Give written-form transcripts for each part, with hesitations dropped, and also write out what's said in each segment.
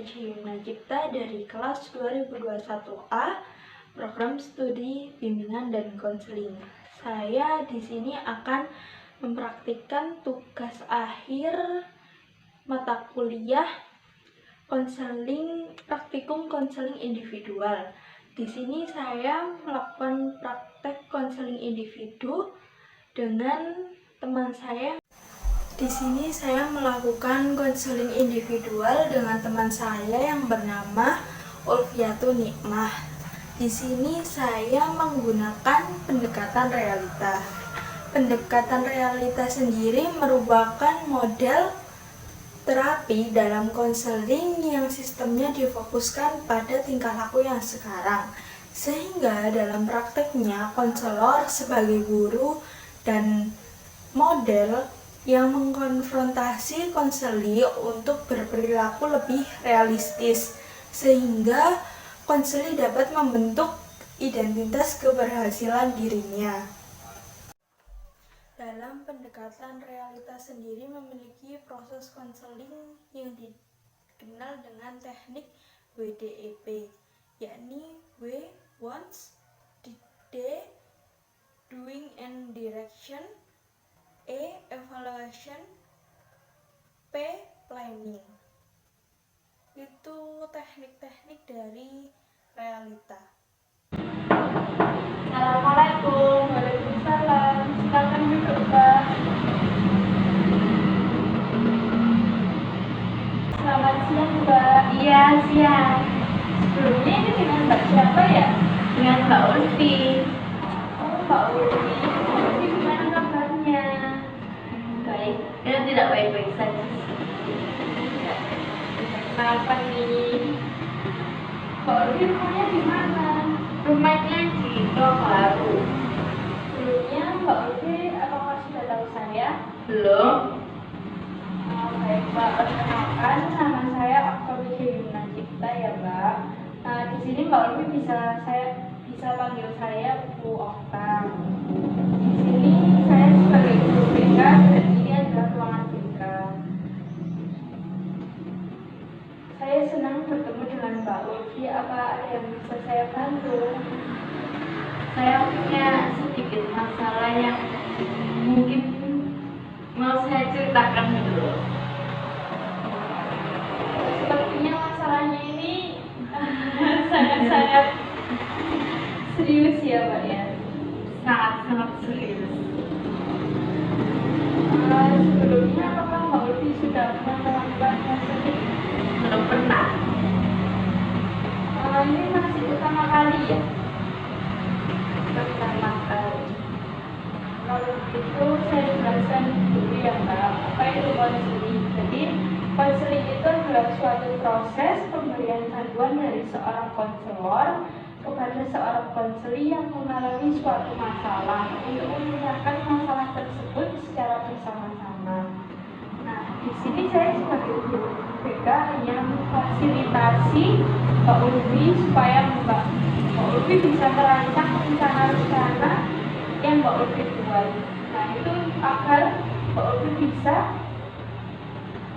Aktorisya Yumna Cipta dari kelas 2021A, program studi bimbingan dan konseling. Saya di sini akan mempraktikkan tugas akhir mata kuliah konseling, praktikum konseling individual. Di sini saya melakukan praktek konseling individu dengan teman saya. Di sini saya melakukan konseling individual dengan teman saya yang bernama Ulfiatun Nikmah. Di sini saya menggunakan pendekatan realita. Pendekatan realita sendiri merupakan model terapi dalam konseling yang sistemnya difokuskan pada tingkah laku yang sekarang. Sehingga dalam prakteknya konselor sebagai guru dan model yang mengkonfrontasi konseli untuk berperilaku lebih realistis, sehingga konseli dapat membentuk identitas keberhasilan dirinya. Dalam pendekatan realitas sendiri memiliki proses konseling yang dikenal dengan teknik WDEP, yakni W, wants, D, doing and direction, E, evaluation, P, planning. Itu teknik-teknik dari realita. Assalamualaikum. Waalaikumsalam. Silakan duduk, Mbak. Selamat siang, Mbak. Iya, siang. Sebelumnya ini dengan Mbak siapa ya? Dengan Mbak Ulfi. Oh, Mbak Ulfi. Ulfi gimana kabarnya? Baik. Dia tidak baik-baik saja. Kenapa nih? Mbak Ulfi rumahnya di mana? Rumahnya di Tol Baru. Sebelumnya Mbak Ulfi apakah sudah tahu saya? Belum. Baik Mbak, perkenalkan nama saya Aktorisya Yumna Cipta ya Mbak. Nah di sini Mbak Ulfi bisa panggil saya Bu Okta. Di sini saya sebagai guru BK dan ini adalah ruangan BK. Saya senang bertemu dengan Mbak Ulfi. Apa ada yang bisa saya bantu? Saya punya sedikit masalah yang mungkin mau saya ceritakan dulu. Sepertinya masalahnya ini sangat-sangat serius ya Pak ya. Sangat-sangat serius. Sebelumnya apakah Mbak Ulfi sudah pernah melakukan konseling? Belum pernah. Ini masih pertama kali ya? Pertama kali. Kalau begitu saya jelaskan dulu ya Mbak, apa itu konseling. Jadi konseling itu adalah suatu proses pemberian bantuan dari seorang konselor kepada seorang konseli yang mengalami suatu masalah untuk memecahkan masalah tersebut secara bersama-sama. Nah, di sini saya sebagai guru BK hanya memfasilitasi Mbak Ulfi supaya Mbak Ulfi bisa merancang rencana-rencana yang Mbak Ulfi buat. Nah, itu agar Mbak Ulfi bisa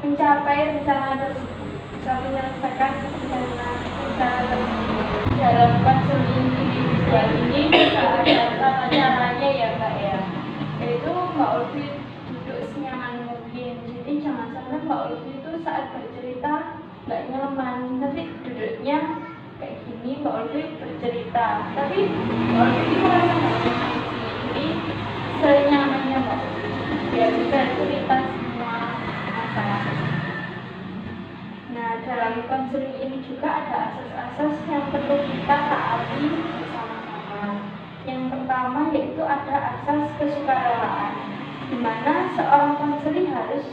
mencapai rencana tersebut, bisa menyelesaikan rencana tersebut. Dalam konseling individual ini juga ada tata caranya ya Mbak ya, yaitu Mbak Ulfi duduk senyaman mungkin. Jadi jangan sampai Mbak Ulfi itu saat bercerita nggak nyaman, nanti duduknya kayak gini Mbak Ulfi bercerita, tapi Mbak Ulfi itu merasa nggak nyaman. Jadi senyamannya Mbak Ulfi biar bisa cerita semua masalah. Nah, dalam konseling ini juga ada asas-asas yang perlu kita taati bersama-sama. Yang pertama yaitu ada asas kesukarelaan, di mana seorang konseli harus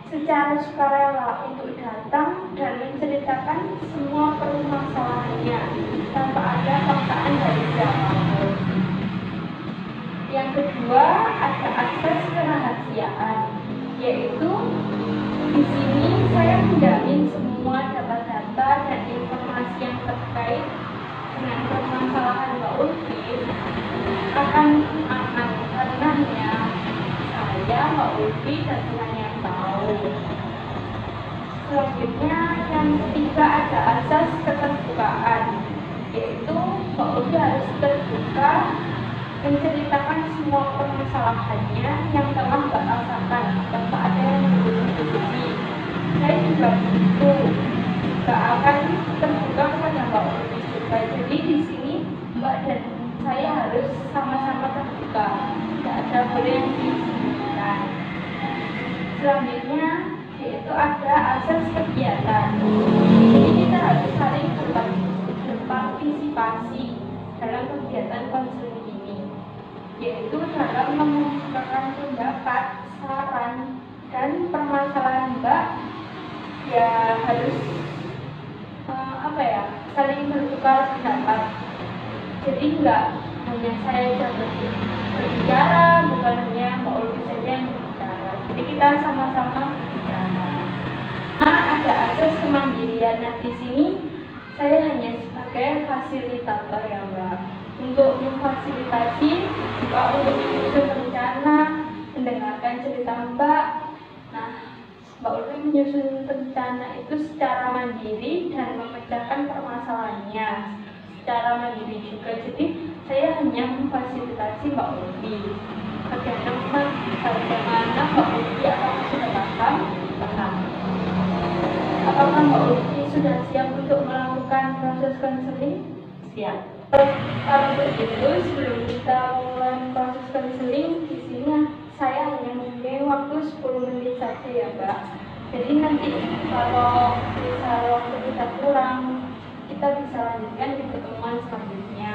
secara sukarela untuk datang dan menceritakan semua permasalahannya tanpa ada paksaan dari siapapun. Yang kedua ada asas kerahasiaan, yaitu di sini saya menjamin semua data-data dan informasi yang terkait dengan permasalahan Mbak Ulfi akan aman karena hanya saya, Mbak Ulfi dan Tuhan yang tahu. Selanjutnya yang ketiga ada asas keterbukaan, yaitu Mbak Ulfi harus terbuka menceritakan semua permasalahannya yang telah Mbak rasakan tanpa ada yang menutupi. Saya juga begitu, Mbak akan terbuka kepada Mbak Ulfi juga. Jadi di sini Mbak dan saya harus sama-sama terbuka, tidak ada boleh yang disembunyikan. Selanjutnya yaitu ada asas kegiatan. Jadi kita harus saling berpartisipasi dalam kegiatan konseling ini, yaitu dalam mengemukakan pendapat, saran, dan permasalahan Mbak ya harus saling bertukar pendapat. Jadi enggak hanya saya yang berbicara, bukan hanya Mbak Ulfi saja yang berbicara. Jadi kita sama-sama berbicara. Nah, ada asas kemandirian. Nah, di sini saya hanya sebagai fasilitator ya Mbak, untuk memfasilitasi Mbak untuk menyusun rencana, mendengarkan cerita Mbak. Nah, Mbak Ulfi menyusun rencana itu secara mandiri dan memecahkan permasalahannya secara mandiri juga. Jadi saya hanya memfasilitasi Mbak Ulfi. Bagaimana Mbak Ulfi, apakah sudah paham? Paham. Apakah Mbak Ulfi sudah siap untuk melakukan proses konseling? Siap. Kalau begitu, sebelum kita mulai proses konseling, di sini saya hanya mempunyai waktu 10 menit saja ya Mbak. Jadi nanti kalau misal waktu kita kurang, kita bisa lanjutkan di pertemuan selanjutnya.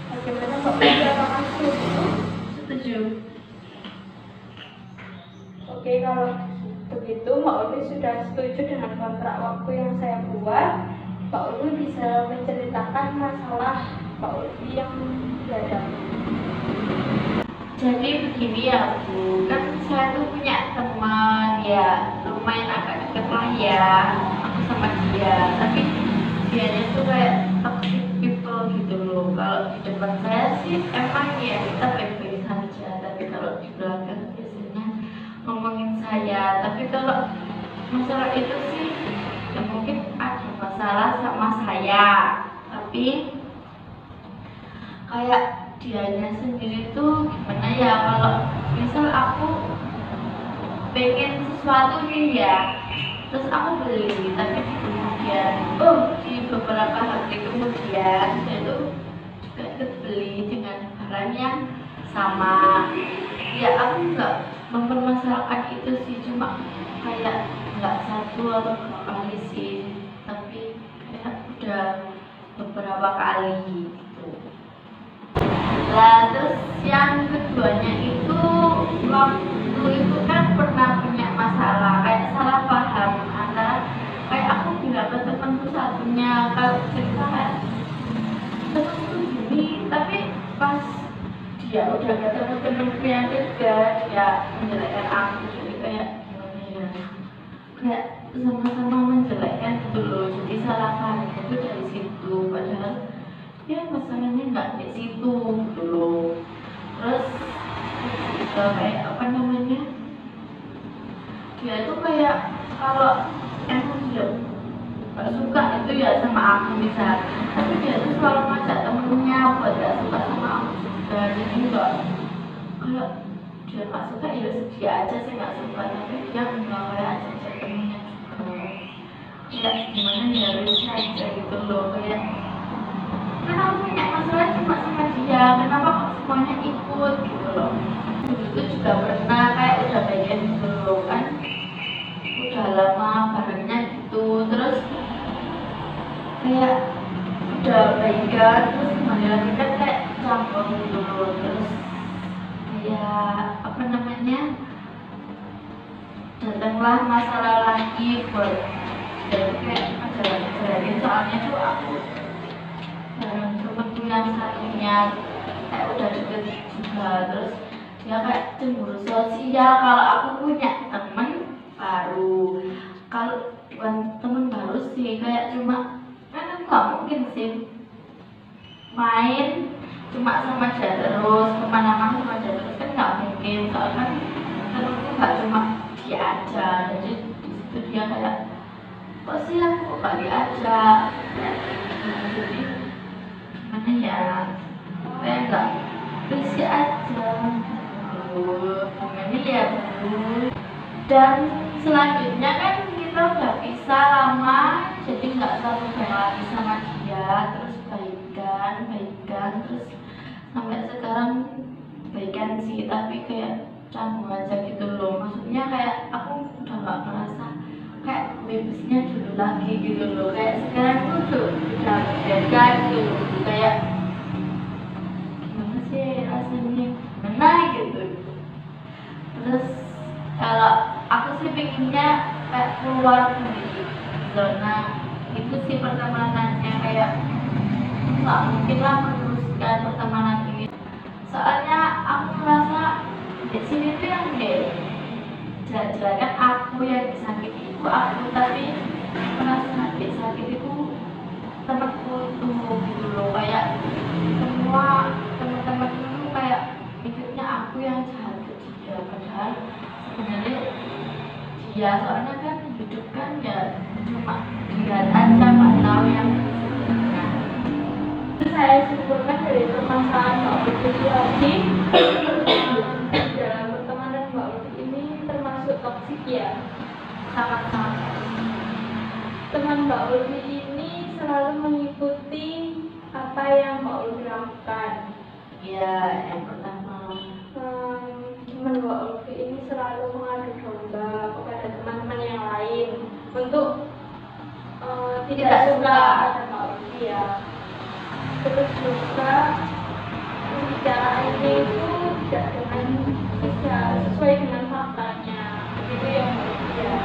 Bagaimana Mbak Ulfi, apakah setuju? Setuju. Oke, kalau begitu Mbak Ulfi sudah setuju dengan kontrak waktu yang saya buat, Mbak Ulfi bisa menceritakan masalah Mbak Ulfi yang dihadapi. Jadi begini ya Bu, kan saya tuh punya teman ya lumayan agak deket lah ya aku sama dia, tapi dianya tuh kayak toxic people gitu loh. Kalau di depan saya sih emang ya kita baik-baik saja, tapi kalau di belakang biasanya ngomongin saya. Tapi kalau masalah itu sih ya mungkin ada masalah sama saya, tapi kayak dianya sendiri tuh gimana ya, kalau misal aku pengen sesuatu nih ya, terus aku beli, tapi kemudian di beberapa hari kemudian saya tuh juga beli dengan barang yang sama. Ya aku nggak mempermasalahkan itu sih, cuma kayak nggak satu atau dua kali sih, tapi kayak udah beberapa kali gitu. Nah, terus yang keduanya itu waktu itu kan pernah punya masalah kayak salah paham antara kayak aku bilang ke temanku satunya kalau cerita kayak temanku gini, tapi pas dia udah ketemu temanku yang ketiga dia menjelekkan aku. Jadi kayak gimana ya, kayak sama-sama menjelekkan gitu loh. Jadi salah paham itu dari situ, padahal ya masalahnya nggak di situ gitu loh. Terus kayak apa namanya, dia tuh kayak kalau emang dia gak suka itu ya sama aku bisa, tapi dia tuh selalu ngajak temennya buat gak suka sama aku juga. Jadi enggak, kalau dia gak suka ya dia aja sih gak suka, tapi dia enggak kayak ajak temennya juga. Ya gimana ya, bisa aja gitu loh. Kayak karena aku punya masalah cuma sama dia, kenapa kok semuanya ikut gitu loh. Itu juga pernah kayak udah bagian gitu loh kan, udah lama barengnya gitu, terus kayak udah baikan, terus kembali lagi kan kayak campur gitu loh. Terus kayak apa namanya, datanglah masalah lagi buat jadi kayak lagi soalnya tuh aku bareng temenku yang satunya kayak udah deket juga. Terus dia kayak cemburu sosial kalau aku punya temen baru. Kalau bukan temen baru sih, kayak cuma kan nggak mungkin sih main cuma sama dia terus, kemana-mana sama dia terus, kan nggak mungkin. Soalnya kan temenku nggak cuma dia aja. Jadi disitu dia kayak kok sih kali aja jadi mana ya kayak nggak bersih aja gimana ya Bu. Dan selanjutnya kan kita udah pisah lama jadi nggak selalu kayak lagi sama dia, terus baikan terus sampai sekarang baikan sih tapi kayak canggung aja gitu loh, maksudnya kayak aku udah nggak ngerasa kayak bebasnya dulu lagi gitu loh, kayak sekarang tuh udah beda gitu loh, kayak gimana sih rasanya gimana gitu. Terus kalau aku sih pengennya kayak keluar dari zona itu sih pertemanannya, kayak nggak mungkin lah meneruskan pertemanan ini soalnya aku merasa di sini tuh yang jelas-jelas kan aku yang disakiti itu aku, tapi merasa disakiti itu temanku tuh gitu loh, kayak semua teman-teman itu kayak hidupnya aku yang jahat ke dia, padahal sebenarnya dia soalnya kan hidup kan ya cuma dilihat aja nggak tahu yang Saya simpulkan dari permasalahan Mbak Ulfi lagi dalam pertemanan Mbak Ulfi ini termasuk toksik ya. sangat-sangat Teman Mbak Ulfi ini selalu mengikuti apa yang Mbak Ulfi lakukan. ya. Yang pertama Teman Mbak Ulfi ini selalu mengadu domba kepada teman-teman yang lain untuk tidak suka ada Mbak Ulfi ya. Terus juga pembicaraannya itu tidak sesuai dengan faktanya, begitu ya Mbak Ulfi ya.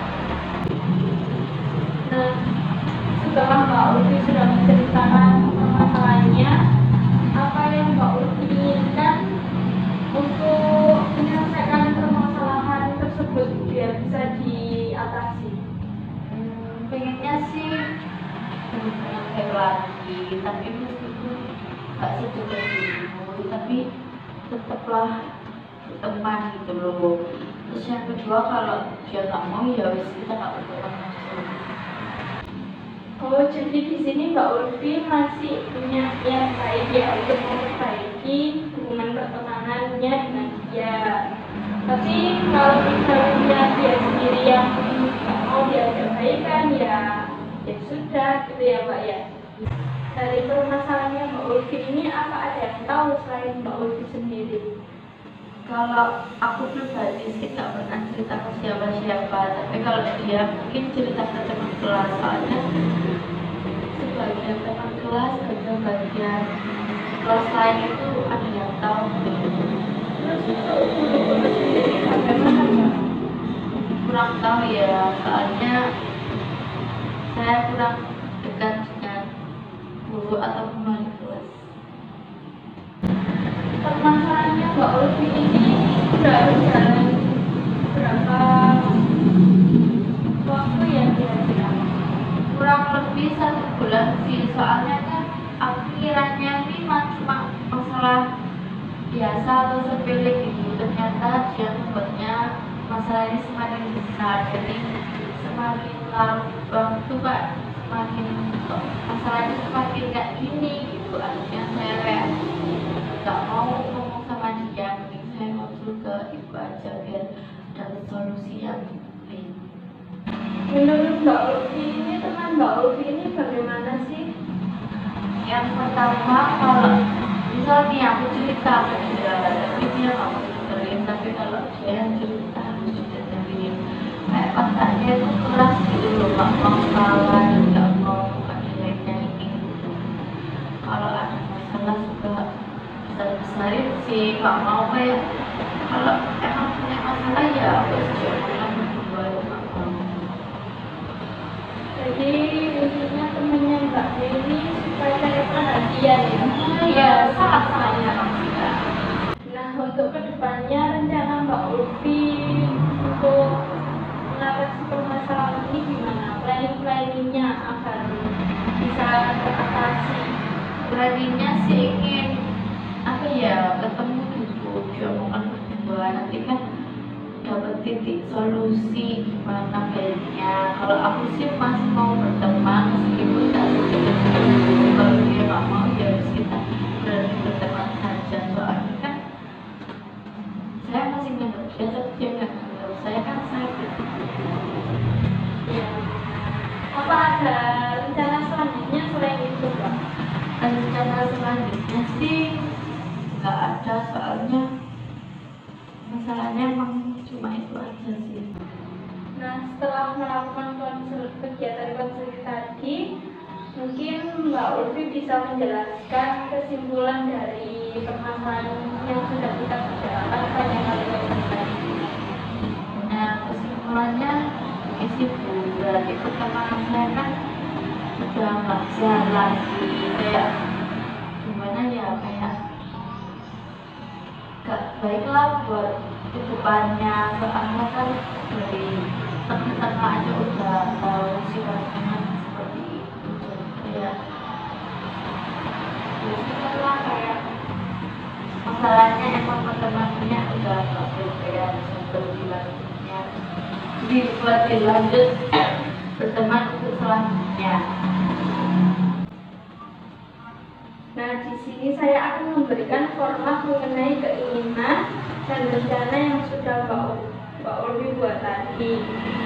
Nah, setelah Mbak Ulfi sudah menceritakan permasalahannya, apa yang Mbak Ulfi inginkan untuk menyelesaikan permasalahan tersebut biar bisa diatasi? pengennya sih kayak lagi, tapi meskipun nggak sedekat dulu, tapi tetaplah teman gitu loh. Terus yang kedua kalau dia nggak mau ya wis kita nggak berteman aja. Oh, jadi di sini Mbak Ulfi masih punya niat baik ya untuk memperbaiki hubungan pertemanannya dengan dia. Tapi kalau misalnya dia sendiri yang nggak mau diajak baikan ya sudah gitu ya Mbak ya. Dari permasalahannya Mbak Ulfi ini apa ada yang tahu selain Mbak Ulfi sendiri? Kalau aku pribadi sih nggak pernah cerita ke siapa-siapa, tapi kalau dia mungkin cerita ke teman kelas, soalnya sebagian teman kelas dan bagian kelas lain itu ada yang tahu. Terus untuk guru-guru sendiri bagaimana Mbak? Kurang tahu ya, soalnya saya kurang dekat dengan guru ataupun wali kelas. Permasalahannya Mbak Ulfi ini sudah berjalan berapa waktu ya kira-kira? Kurang lebih 1 bulan sih, soalnya kan aku kiranya ini cuma masalah biasa atau sepele gitu, ternyata dia membuatnya masalah ini semakin besar, jadi semakin lama waktu Pak semakin masalahnya semakin kayak gini gitu, akhirnya saya kayak nggak mau ngomong sama dia, mending saya ngobrol ke ibu aja biar dapat solusi yang lain. Menurut Mbak Ulfi ini, teman Mbak Ulfi ini bagaimana sih? Yang pertama, kalau misalnya aku cerita ke dia tapi dia nggak mau dengerin, tapi kalau dia yang cerita harus dengerin, kayak otaknya itu keras gitu loh, nggak mau kalah, nggak mau nilainya ini gitu. Kalau ada masalah juga besar-besarin sih, nggak mau kayak kalau emang punya masalah ya harus diomongkan berdua, ya nggak mau. Jadi intinya temennya Mbak Dewi supaya cari perhatian ya? Ya sangat-sangat ya. Nah, untuk kedepannya rencana Mbak Ulfi untuk mengatasi permasalahan ini gimana? Planning-planningnya agar bisa teratasi? Beraninya sih ingin apa ya, ketemu gitu, diomongkan berdua, nanti kan dapat titik solusi gimana baiknya. Kalau aku sih masih mau berteman meskipun tak seperti kalau dia nggak mau ya harus kita berarti berteman saja, soalnya kan saya masih menurut dia tapi dia nggak menurut saya kan sakit. Ya. Apa ada rencana selanjutnya selain itu, Pak? Rencana selanjutnya sih nggak ada, soalnya masalahnya emang cuma itu aja sih. Nah, setelah melakukan kegiatan konseling tadi, mungkin Mbak Ulfi bisa menjelaskan kesimpulan dari permasalahan yang sudah kita bicarakan pada kali ini. Nah, kesimpulannya isi berat itu karena saya kan udah nggak sehat lagi, kayak gimana ya, kayak gak baiklah buat kehidupannya, soalnya kan dari tengah-tengah aja udah tahu sifatnya seperti itu, kayak biasanya lah kayak masalahnya emang teman-temannya udah gak berbeda selanjutnya, jadi buat dilanjut berteman untuk selanjutnya. Nah, di sini saya akan memberikan format mengenai keinginan dan rencana yang sudah Mbak Ulfi buat tadi.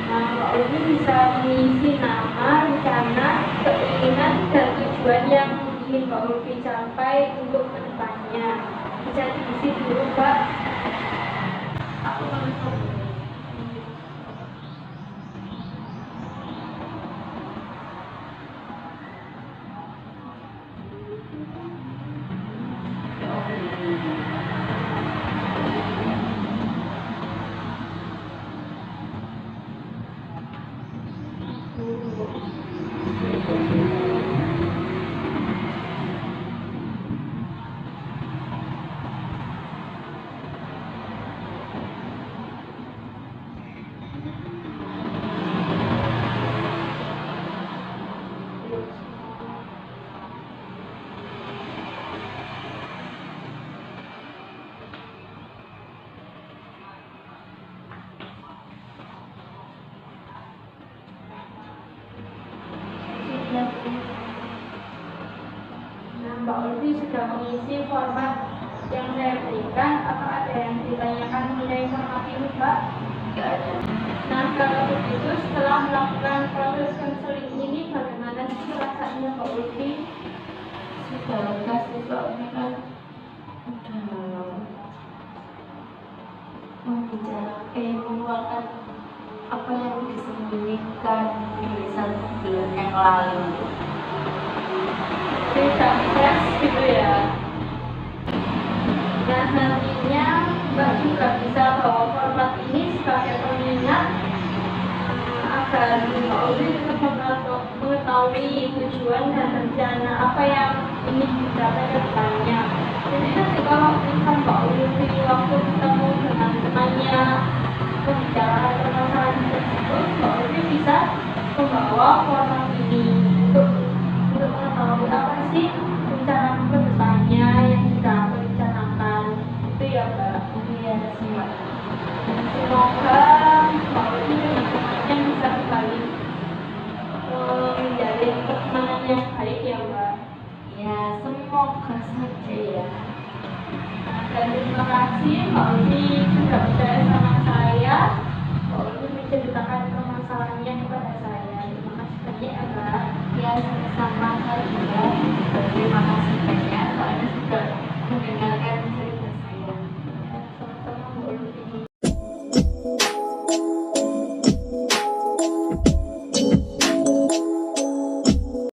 Nah, Mbak Ulfi bisa mengisi nama, rencana, keinginan, dan tujuan yang ingin Mbak Ulfi capai untuk kedepannya. Bisa diisi dulu, Mbak. Aku nulis dulu. Nah, Mbak Ulfi sudah mengisi format yang saya berikan. Apa ada yang ditanyakan mengenai format ini, Mbak? Gak ada. Nah, kalau begitu setelah melakukan proses konseling ini, bagaimana sih rasanya Mbak Ulfi? Sudah lega sih, soalnya kan udah mengeluarkan apa yang disembunyikan di 1 bulan yang lalu. Tidak stres gitu ya. Nah, nantinya Mbak juga bisa bawa format ini sebagai pengingat agar Mbak Ulfi tetap mengetahui tujuan dan rencana apa yang ingin dicapai ke depannya. Jadi nanti kalau misal Mbak Ulfi waktu ketemu dengan temannya membicarakan permasalahan tersebut, Mbak Ulfi bisa membawa format ini untuk mengetahui apa sih rencana ke depannya yang sudah aku rencanakan. Itu ya, Mbak. Iya sih, Mbak. Semoga Mbak Ulfi dan temannya bisa kembali menjalin pertemanan yang baik ya, Mbak. Ya, semoga saja ya. Nah, dan terima kasih Mbak Ulfi sudah percaya sama saya. Mbak Ulfi menceritakan permasalahannya kepada saya. Terima kasih banyak ya, Mbak. Ya, sama saya juga berterima kasih banyak soalnya sudah mendengarkan cerita saya. Sama-sama Mbak Ulfi.